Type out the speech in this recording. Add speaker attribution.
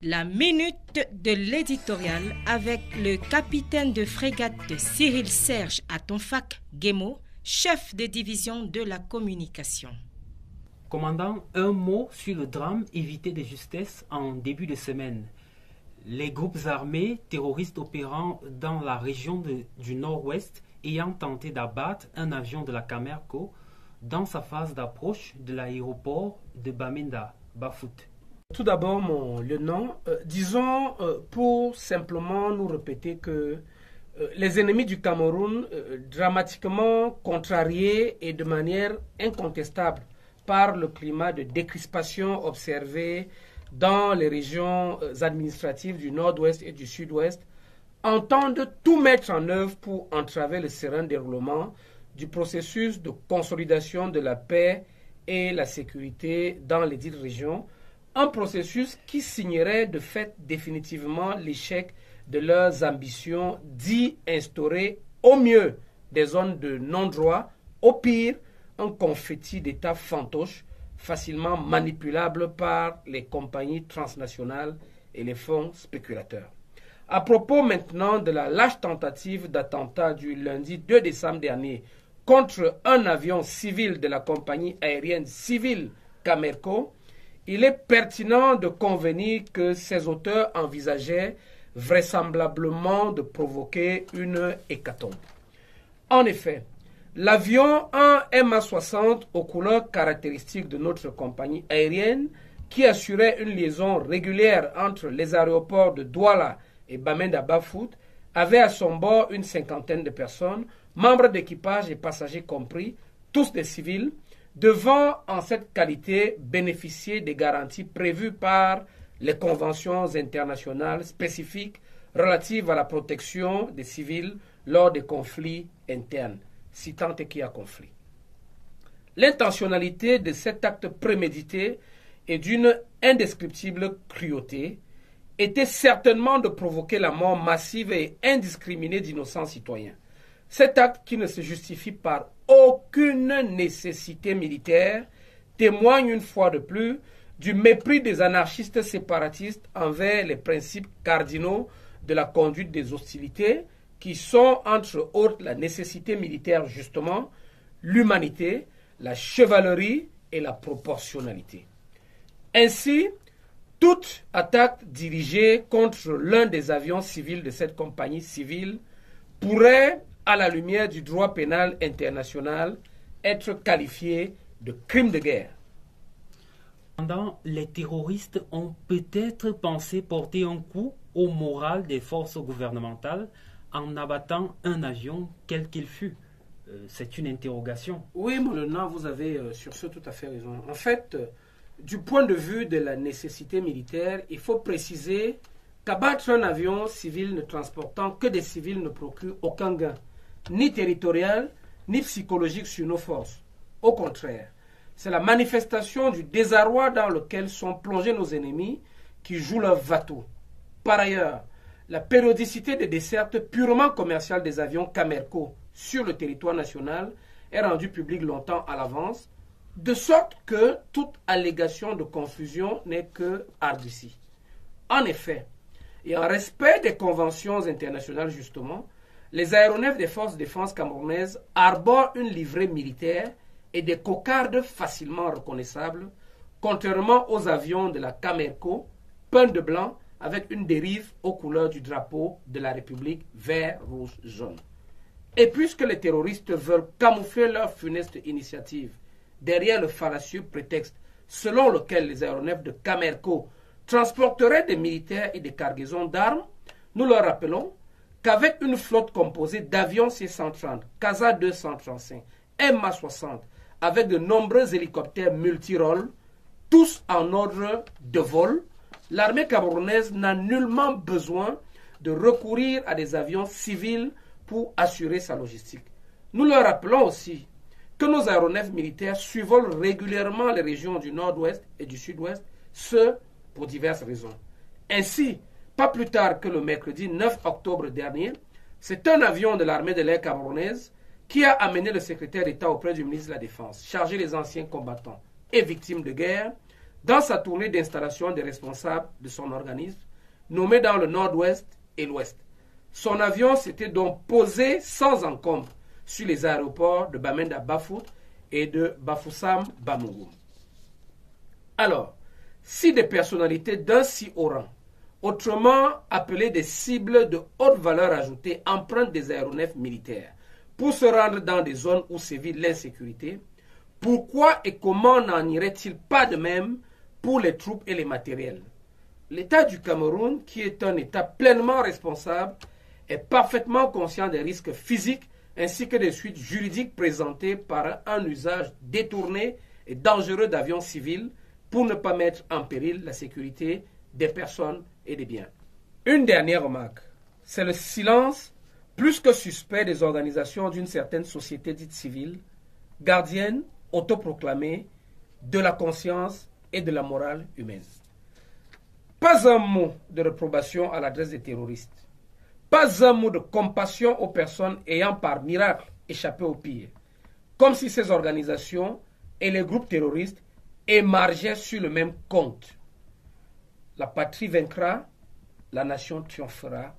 Speaker 1: La minute de l'éditorial avec le capitaine de frégate Cyril Serge Atonfac Guémo, chef de division de la communication.
Speaker 2: Commandant, un mot sur le drame évité de justesse en début de semaine. Les groupes armés terroristes opérant dans la région du nord-ouest ayant tenté d'abattre un avion de la Camerco dans sa phase d'approche de l'aéroport de Bamenda, Bafut.
Speaker 3: Tout d'abord, mon lieutenant, disons pour simplement nous répéter que les ennemis du Cameroun, dramatiquement contrariés et de manière incontestable par le climat de décrispation observé dans les régions administratives du nord-ouest et du sud-ouest, entendent tout mettre en œuvre pour entraver le serein déroulement du processus de consolidation de la paix et la sécurité dans les dites régions, un processus qui signerait de fait définitivement l'échec de leurs ambitions d'y instaurer au mieux des zones de non-droit, au pire un confetti d'États fantoches facilement manipulables par les compagnies transnationales et les fonds spéculateurs. À propos maintenant de la lâche tentative d'attentat du lundi 2 décembre dernier contre un avion civil de la compagnie aérienne civile Camerco, il est pertinent de convenir que ses auteurs envisageaient vraisemblablement de provoquer une hécatombe. En effet, l'avion, un MA-60 aux couleurs caractéristiques de notre compagnie aérienne, qui assurait une liaison régulière entre les aéroports de Douala et Bamenda Bafut, avait à son bord une cinquantaine de personnes, membres d'équipage et passagers compris, tous des civils, devant en cette qualité bénéficier des garanties prévues par les conventions internationales spécifiques relatives à la protection des civils lors des conflits internes, si tant est qu'il y a conflit. L'intentionnalité de cet acte prémédité et d'une indescriptible cruauté était certainement de provoquer la mort massive et indiscriminée d'innocents citoyens. Cet acte, qui ne se justifie par aucune nécessité militaire, témoigne une fois de plus du mépris des anarchistes séparatistes envers les principes cardinaux de la conduite des hostilités, qui sont entre autres la nécessité militaire justement, l'humanité, la chevalerie et la proportionnalité. Ainsi, toute attaque dirigée contre l'un des avions civils de cette compagnie civile pourrait, à la lumière du droit pénal international, être qualifiée de crime de guerre.
Speaker 2: Les terroristes ont peut-être pensé porter un coup au moral des forces gouvernementales en abattant un avion quel qu'il fût. C'est une interrogation.
Speaker 3: Oui, mon lieutenant, vous avez sur ce tout à fait raison. En fait, du point de vue de la nécessité militaire, il faut préciser qu'abattre un avion civil ne transportant que des civils ne procure aucun gain, ni territorial, ni psychologique sur nos forces. Au contraire, c'est la manifestation du désarroi dans lequel sont plongés nos ennemis qui jouent leur va-tout. Par ailleurs, la périodicité des dessertes purement commerciales des avions Camerco sur le territoire national est rendue publique longtemps à l'avance, de sorte que toute allégation de confusion n'est que argutie. En effet, et en respect des conventions internationales justement, les aéronefs des forces de défense camerounaises arborent une livrée militaire et des cocardes facilement reconnaissables, contrairement aux avions de la Camerco, peints de blanc avec une dérive aux couleurs du drapeau de la République vert, rouge, jaune. Et puisque les terroristes veulent camoufler leur funeste initiative derrière le fallacieux prétexte selon lequel les aéronefs de Camerco transporteraient des militaires et des cargaisons d'armes, nous leur rappelons qu'avec une flotte composée d'avions C-130, CASA 235, MA-60, avec de nombreux hélicoptères multirôles, tous en ordre de vol, l'armée camerounaise n'a nullement besoin de recourir à des avions civils pour assurer sa logistique. Nous leur rappelons aussi que nos aéronefs militaires survolent régulièrement les régions du nord-ouest et du sud-ouest, ce pour diverses raisons. Ainsi, pas plus tard que le mercredi 9 octobre dernier, c'est un avion de l'armée de l'air camerounaise qui a amené le secrétaire d'État auprès du ministre de la Défense, chargé les anciens combattants et victimes de guerre, dans sa tournée d'installation des responsables de son organisme, nommé dans le nord-ouest et l'ouest. Son avion s'était donc posé sans encombre sur les aéroports de Bamenda Bafut et de Bafoussam Bamougoum. Alors, si des personnalités d'un si haut rang, autrement appelées des cibles de haute valeur ajoutée, empruntent des aéronefs militaires pour se rendre dans des zones où sévit l'insécurité, pourquoi et comment n'en irait-il pas de même pour les troupes et les matériels? L'État du Cameroun, qui est un État pleinement responsable, est parfaitement conscient des risques physiques ainsi que des suites juridiques présentées par un usage détourné et dangereux d'avions civils pour ne pas mettre en péril la sécurité des personnes et des biens. Une dernière remarque, c'est le silence plus que suspect des organisations d'une certaine société dite civile, gardienne, autoproclamée, de la conscience et de la morale humaine. Pas un mot de réprobation à l'adresse des terroristes. Pas un mot de compassion aux personnes ayant par miracle échappé au pire. Comme si ces organisations et les groupes terroristes émargeaient sur le même compte. La patrie vaincra, la nation triomphera.